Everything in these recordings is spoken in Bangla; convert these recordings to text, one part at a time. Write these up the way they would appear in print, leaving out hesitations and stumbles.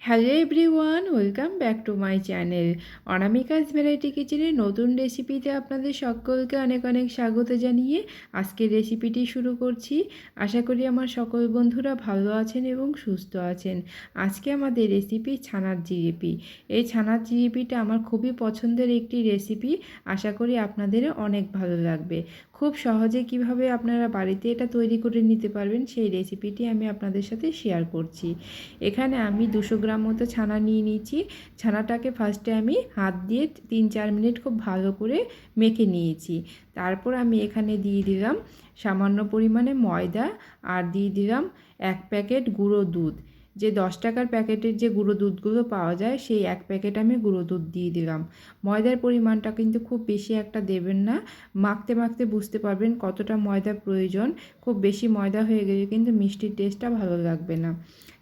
Hello everyone, welcome back to my channel. Anamika's variety কিচেনের নতুন রেসিপিতে আপনাদের সকলকে অনেক অনেক স্বাগত জানিয়ে আজকের রেসিপিটি শুরু করছি। আশা করি আমার সকল বন্ধুরা ভালো আছেন এবং সুস্থ আছেন। আজকে আমাদের রেসিপি ছানার জিলিপি। এই ছানার জিলিপিটা আমার খুবই পছন্দের একটি রেসিপি। আশা করি আপনাদেরও অনেক ভালো লাগবে। খুব সহজে কিভাবে আপনারা বাড়িতে এটা তৈরি করে নিতে পারবেন সেই রেসিপিটি আমি আপনাদের সাথে শেয়ার করছি। এখানে আমি 200 গ্রাম মতো ছানা নিয়ে নিয়েছি। ছানাটাকে ফার্স্টে আমি হাত দিয়ে 3-4 মিনিট খুব ভালো করে মেখে নিয়েছি। তারপর আমি এখানে দিয়ে দিলাম সামান্য পরিমাণে ময়দা আর দিয়ে দিলাম 1 প্যাকেট গুঁড়ো দুধ। যে 10 টাকার প্যাকেটের যে গুঁড়ো দুধগুলো পাওয়া যায় সেই 1 প্যাকেট আমি গুঁড়ো দুধ দিয়ে দিলাম। ময়দার পরিমাণটা কিন্তু খুব বেশি একটা দেবেন না। মাখতে মাখতে বুঝতে পারবেন কতটা ময়দার প্রয়োজন। খুব বেশি ময়দা হয়ে গেলে কিন্তু মিষ্টির টেস্টটা ভালো লাগবে না।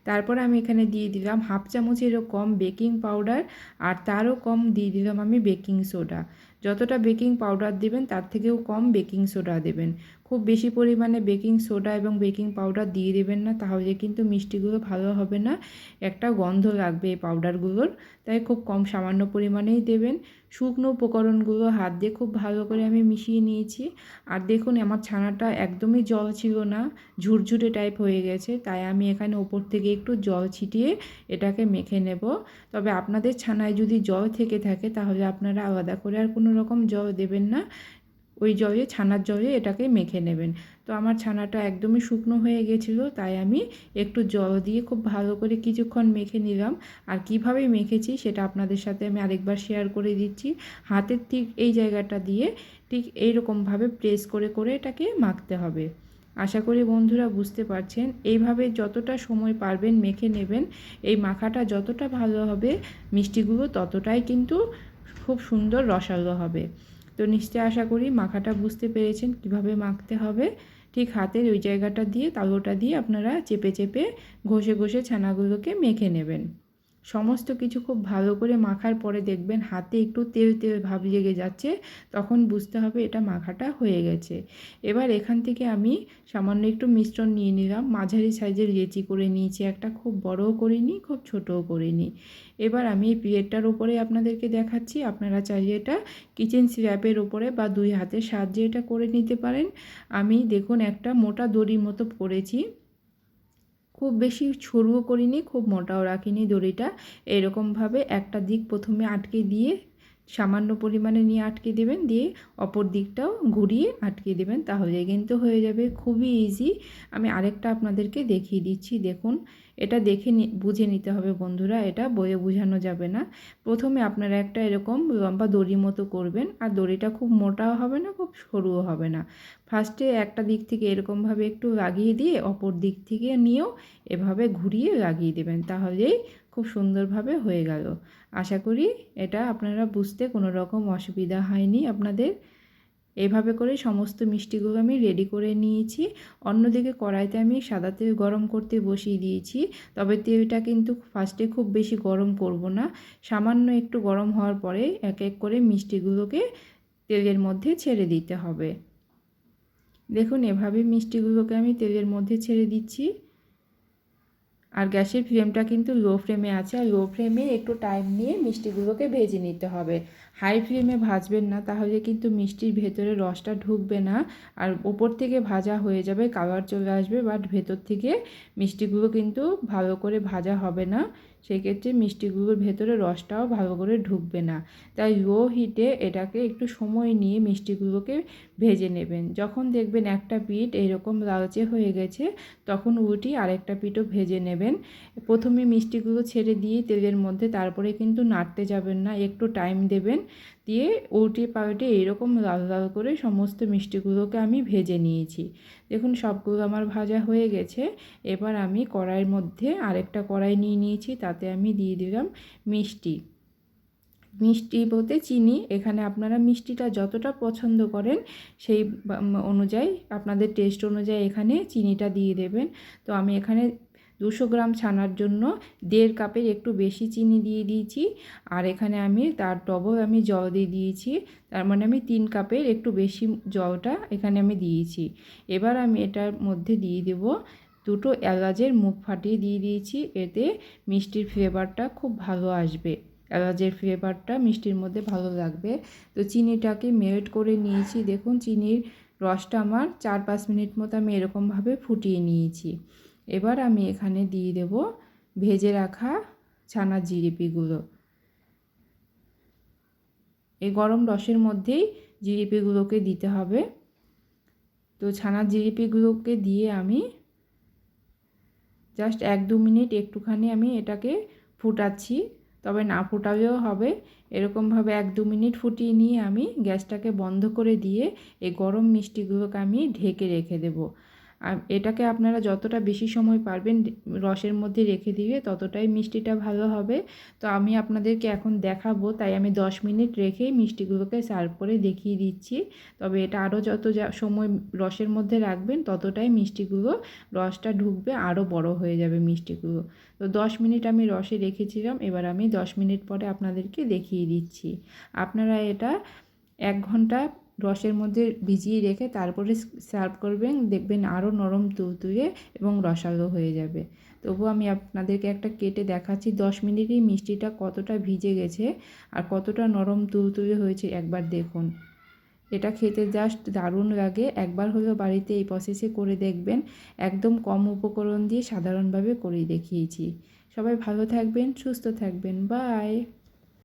তারপর আমি এখানে দিয়ে দিলাম হাফ চামচেরও কম বেকিং পাউডার আর তারও কম দিয়ে দিলাম আমি বেকিং সোডা। যতটা বেকিং পাউডার দেবেন তার থেকেও কম বেকিং সোডা দেবেন। খুব বেশি পরিমাণে বেকিং সোডা এবং বেকিং পাউডার দিয়ে দেবেন না, তাহলে কিন্তু মিষ্টিগুলো ভালো হবে না, একটা গন্ধ লাগবে এই পাউডারগুলোর। তাই খুব কম সামান্য পরিমাণেই দেবেন। শুকনো উপকরণগুলো হাত দিয়ে খুব ভালো করে আমি মিশিয়ে নিয়েছি। আর দেখুন আমার ছানাটা একদমই জল ছিল না, ঝুরঝুরে টাইপ হয়ে গেছে। তাই আমি এখানে ওপর থেকে একটু জল ছিটিয়ে এটাকে মেখে নেব। তবে আপনাদের ছানায় যদি জল থেকে থাকে তাহলে আপনারা আলাদা করে আর কোনো রকম জল দেবেন না, ওই জলে ছানার জলে এটাকে মেখে নেবেন। তো আমার ছানাটা একদমই শুকনো হয়ে গেছিলো, তাই আমি একটু জল দিয়ে খুব ভালো করে কিছুক্ষণ মেখে নিলাম। আর কিভাবে মেখেছি সেটা আপনাদের সাথে আমি আরেকবার শেয়ার করে দিচ্ছি। হাতের ঠিক এই জায়গাটা দিয়ে ঠিক এইরকমভাবে প্রেস করে করে এটাকে মাখতে হবে। আশা করি বন্ধুরা বুঝতে পারছেন। এইভাবে যতটা সময় পারবেন মেখে নেবেন। এই মাখাটা যতটা ভালো হবে মিষ্টিগুলো ততটাই কিন্তু খুব সুন্দর রসালো হবে। তো নিশ্চয়ই আশা করি মাখাটা বুঝতে পেরেছেন কিভাবে মাখতে হবে। ঠিক হাতের ওই জায়গাটা দিয়ে তালুটা দিয়ে আপনারা চেপে চেপে ঘষে ঘষে ছানাগুলোকে মেখে নেবেন। সমস্ত কিছু খুব ভালো করে মাখার পরে দেখবেন হাতে একটু তেল তেল ভাব লেগে যাচ্ছে, তখন বুঝতে হবে এটা মাখাটা হয়ে গেছে। এবার এখান থেকে আমি সামান্য একটু মিশ্রণ নিয়ে নিলাম। মাঝারি সাইজের লেচি করে নিয়েছি একটা, খুব বড়ও করিনি খুব ছোটও করিনি। এবার আমি এই প্লেটটার উপরে আপনাদেরকে দেখাচ্ছি। আপনারা চাইলে এটা কিচেন স্ল্যাবের উপরে বা 2 হাতের সাহায্যে এটা করে নিতে পারেন। আমি দেখুন একটা মোটা দড়ির মতো করেছি, খুব বেশি সরুও করিনি খুব মোটাও রাখিনি দড়িটা। এরকমভাবে একটা দিক প্রথমে আটকে দিয়ে সামান্য পরিমাণে নিয়ে আটকে দেবেন, দিয়ে অপর দিকটাও ঘুরিয়ে আটকে দেবেন, তাহলে কিন্তু হয়ে যাবে। খুবই ইজি। আমি আরেকটা আপনাদেরকে দেখিয়ে দিচ্ছি। দেখুন এটা দেখে বুঝে নিতে হবে বন্ধুরা, এটা বইয়ে বোঝানো যাবে না। প্রথমে আপনারা একটা এরকম লম্বা দড়ি মতো করবেন, আর দড়িটা খুব মোটাও হবে না খুব সরুও হবে না। ফার্স্টে একটা দিক থেকে এরকমভাবে একটু লাগিয়ে দিয়ে অপর দিক থেকে নিয়েও এভাবে ঘুরিয়ে লাগিয়ে দেবেন, তাহলেই খুব সুন্দরভাবে হয়ে গেল। আশা করি এটা আপনারা বুঝতে কোনো রকম অসুবিধা হয়নি আপনাদের। এভাবে করে সমস্ত মিষ্টিগুলো আমি রেডি করে নিয়েছি। অন্যদিকে কড়াইতে আমি সাদা তেল গরম করতে বসিয়ে দিয়েছি। তবে তেলটা কিন্তু ফার্স্টে খুব বেশি গরম করব না, সামান্য একটু গরম হওয়ার পরে এক এক করে মিষ্টিগুলোকে তেলের মধ্যে ছেড়ে দিতে হবে। দেখুন এভাবে মিষ্টিগুলোকে আমি তেলের মধ্যে ছেড়ে দিচ্ছি। আর গ্যাসের ফ্লেমটা কিন্তু লো ফ্লেমে আছে, আর লো ফ্লেমে একটু টাইম নিয়ে মিষ্টিগুলোকে ভেজে নিতে হবে। হাই ফ্লেমে ভাজবেন না, তাহলে কিন্তু মিষ্টির ভেতরে রসটা ঢুকবে না, আর ওপর থেকে ভাজা হয়ে যাবে, কালার চলে আসবে, বাট ভেতর থেকে মিষ্টিগুলো কিন্তু ভালো করে ভাজা হবে না। সেক্ষেত্রে মিষ্টিগুলোর ভেতরে রসটাও ভালো করে ঢুকবে না। তাই লো হিটে এটাকে একটু সময় নিয়ে মিষ্টিগুলোকে ভেজে নেবেন। যখন দেখবেন একটা পিঠ এইরকম লালচে হয়ে গেছে তখন উল্টিয়ে আরেকটা পিঠও ভেজে নেবেন। প্রথমে মিষ্টিগুলো ছেড়ে দিয়ে তেলের মধ্যে তারপরে কিন্তু নাড়তে যাবেন না, একটু টাইম দেবেন। দিয়ে উল্টে পাল্টে এইরকম লাল লাল করে সমস্ত মিষ্টিগুলোকে আমি ভেজে নিয়েছি। দেখুন সবগুলো আমার ভাজা হয়ে গেছে। এবার আমি কড়াইয়ের মধ্যে আরেকটা কড়াই নিয়ে নিয়েছি, তাতে আমি দিয়ে দিলাম মিষ্টি। মিষ্টি বলতে চিনি। এখানে আপনারা মিষ্টিটা যতটা পছন্দ করেন সেই অনুযায়ী আপনাদের টেস্ট অনুযায়ী এখানে চিনিটা দিয়ে দেবেন। তো আমি এখানে 200 গ্রাম ছানার জন্য 1.5 কাপের একটু বেশি চিনি দিয়ে দিয়েছি। আর এখানে আমি তার ডবল আমি জল দিয়ে দিয়েছি, তার মানে আমি 3 কাপের একটু বেশি জলটা এখানে আমি দিয়েছি। এবার আমি এটার মধ্যে দিয়ে দেব দুটো এলাচের মুখ ফাটিয়ে দিয়ে দিয়েছি, এতে মিষ্টির ফ্লেভারটা খুব ভালো আসবে, এলাচের ফ্লেভারটা মিষ্টির মধ্যে ভালো লাগবে। তো চিনিটাকে মেল্ট করে নিয়েছি, দেখুন চিনির রসটা আমার 4-5 মিনিট মতো আমি এরকমভাবে ফুটিয়ে নিয়েছি। এবার আমি এখানে দিয়ে দেব ভেজে রাখা ছানার জিলিপিগুলো। এই গরম রসের মধ্যেই জিলিপিগুলোকে দিতে হবে। তো ছানার জিলিপিগুলোকে দিয়ে আমি জাস্ট 1-2 মিনিট একটুখানি আমি এটাকে ফুটাচ্ছি, তবে না ফোটালেও হবে। এরকমভাবে 1-2 মিনিট ফুটিয়ে নিয়ে আমি গ্যাসটাকে বন্ধ করে দিয়ে এই গরম মিষ্টিগুলোকে আমি ঢেকে রেখে দেবো। আর এটাকে আপনারা যতটা বেশি সময় পারবেন রসের মধ্যে রেখে দিলে ততটাই মিষ্টিটা ভালো হবে। তো আমি আপনাদেরকে এখন দেখাবো, তাই আমি 10 মিনিট রেখেই মিষ্টিগুলোকে সার্ভ করে দেখিয়ে দিচ্ছি। তবে এটা আরও যত সময় রসের মধ্যে রাখবেন ততটাই মিষ্টিগুলো রসটা ঢুকবে, আরও বড় হয়ে যাবে মিষ্টিগুলো। তো 10 মিনিট আমি রসে রেখেছিলাম, এবার আমি 10 মিনিট পরে আপনাদেরকে দেখিয়ে দিচ্ছি। আপনারা এটা 1 ঘন্টা রসের মধ্যে ভিজিয়ে রেখে তারপরে সার্ভ করবেন, দেখবেন আরও নরম তুলতুলে এবং রসালো হয়ে যাবে। তবুও আমি আপনাদেরকে একটা কেটে দেখাচ্ছি 10 মিনিটেই মিষ্টিটা কতটা ভিজে গেছে আর কতটা নরম তুলতুলে হয়েছে, একবার দেখুন। এটা খেতে জাস্ট দারুণ লাগে, একবার হলেও বাড়িতে এই প্রসেসে করে দেখবেন। একদম কম উপকরণ দিয়ে সাধারণভাবে করেই দেখিয়েছি। সবাই ভালো থাকবেন, সুস্থ থাকবেন, বাই।